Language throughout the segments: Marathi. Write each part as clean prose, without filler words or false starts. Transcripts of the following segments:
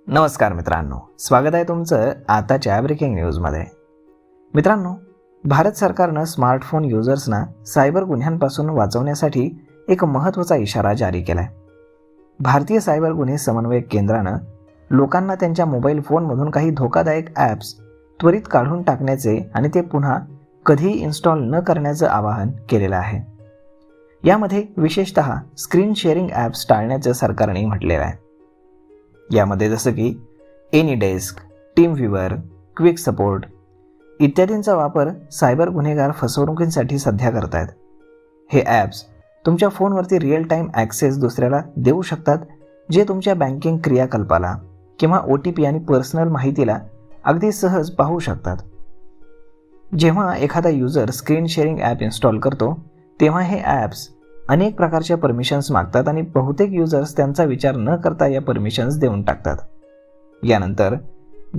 नमस्कार मित्रांनो, स्वागत आहे तुमचं आताच्या ब्रेकिंग न्यूजमध्ये. मित्रांनो, भारत सरकारनं स्मार्टफोन युजर्सना सायबर गुन्ह्यांपासून वाचवण्यासाठी एक महत्त्वाचा इशारा जारी केला आहे. भारतीय सायबर गुन्हे समन्वयक केंद्रानं लोकांना त्यांच्या मोबाईल फोनमधून काही धोकादायक ॲप्स त्वरित काढून टाकण्याचे आणि ते पुन्हा कधीही इन्स्टॉल न करण्याचं आवाहन केलेलं आहे. यामध्ये विशेषतः स्क्रीन शेअरिंग ॲप्स टाळण्याचं सरकारने म्हटलेलं आहे. यामध्ये जसं की AnyDesk, team viewer, quick support इत्यादींचा वापर सायबर गुन्हेगार फसवणुकींसाठी सध्या करतायत. हे ॲप्स तुमच्या फोनवरती रिअल टाईम ॲक्सेस दुसऱ्याला देऊ शकतात, जे तुमच्या बँकिंग क्रियाकल्पाला किंवा OTP आणि पर्सनल माहितीला अगदी सहज पाहू शकतात. जेव्हा एखादा user screen sharing app install करतो तेव्हा हे ॲप्स अनेक प्रकारच्या परमिशन्स मागतात आणि बहुतेक युजर्स त्यांचा विचार न करता या परमिशन्स देऊन टाकतात. यानंतर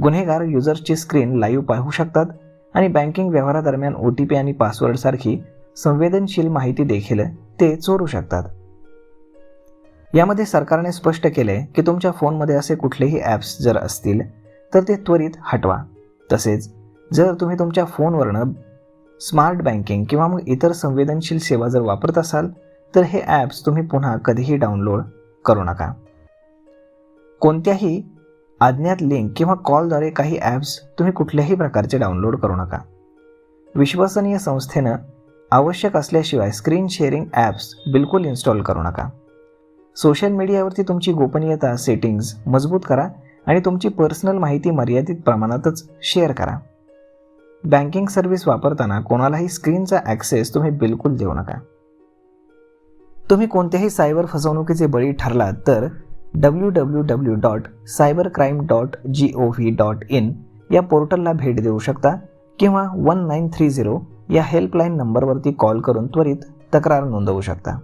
गुन्हेगार युजर्सची स्क्रीन लाईव्ह पाहू शकतात आणि बँकिंग व्यवहारादरम्यान OTP आणि पासवर्डसारखी संवेदनशील माहिती देखील ते चोरू शकतात. यामध्ये सरकारने स्पष्ट केले की तुमच्या फोनमध्ये असे कुठलेही ॲप्स जर असतील तर ते त्वरित हटवा. तसेच जर तुम्ही तुमच्या फोनवरनं स्मार्ट बँकिंग किंवा मग इतर संवेदनशील सेवा जर वापरत असाल तर हे ॲप्स तुम्ही पुन्हा कधीही डाउनलोड करू नका. कोणत्याही अज्ञात लिंक किंवा कॉलद्वारे काही ॲप्स तुम्ही कुठल्याही प्रकारचे डाउनलोड करू नका. विश्वसनीय संस्थेनं आवश्यक असल्याशिवाय स्क्रीन शेअरिंग ॲप्स बिलकुल इन्स्टॉल करू नका. सोशल मीडियावरती तुमची गोपनीयता सेटिंग्ज मजबूत करा आणि तुमची पर्सनल माहिती मर्यादित प्रमाणातच शेअर करा. बँकिंग सर्व्हिस वापरताना कोणालाही स्क्रीनचा ॲक्सेस तुम्ही बिलकुल देऊ नका. तुम्ही कोणत्याही सायबर फसवणुकीचे बळी ठरलात तर www.cybercrime.gov.in या पोर्टलला भेट देऊ शकता किंवा 1930 या हेल्पलाईन नंबरवरती कॉल करून त्वरित तक्रार नोंदवू शकता.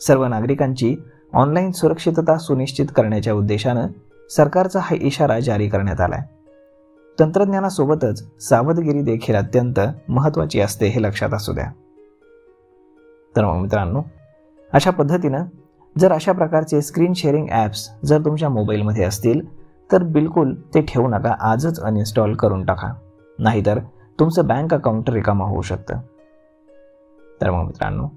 सर्व नागरिकांची ऑनलाईन सुरक्षितता सुनिश्चित करण्याच्या उद्देशानं सरकारचा हा इशारा जारी करण्यात आला आहे. तंत्रज्ञानासोबतच सावधगिरी देखील अत्यंत महत्त्वाची असते, हे लक्षात असू द्या. तर मग मित्रांनो, अशा पद्धतीनं जर अशा प्रकारचे स्क्रीन शेअरिंग ॲप्स जर तुमच्या मोबाईलमध्ये असतील तर बिलकुल ते ठेवू नका. आजच अनइन्स्टॉल करून टाका, नाहीतर तुमचं बँक अकाउंट रिकामा होऊ शकतं. तर मग मित्रांनो,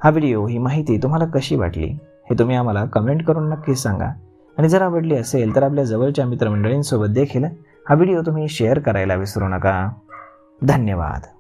हा व्हिडिओ, ही माहिती तुम्हाला कशी वाटली हे तुम्ही आम्हाला कमेंट करून नक्कीच सांगा. आणि जर आवडली असेल तर आपल्या जवळच्या मित्रमंडळींसोबत देखील हा व्हिडिओ तुम्ही शेअर करायला विसरू नका. धन्यवाद.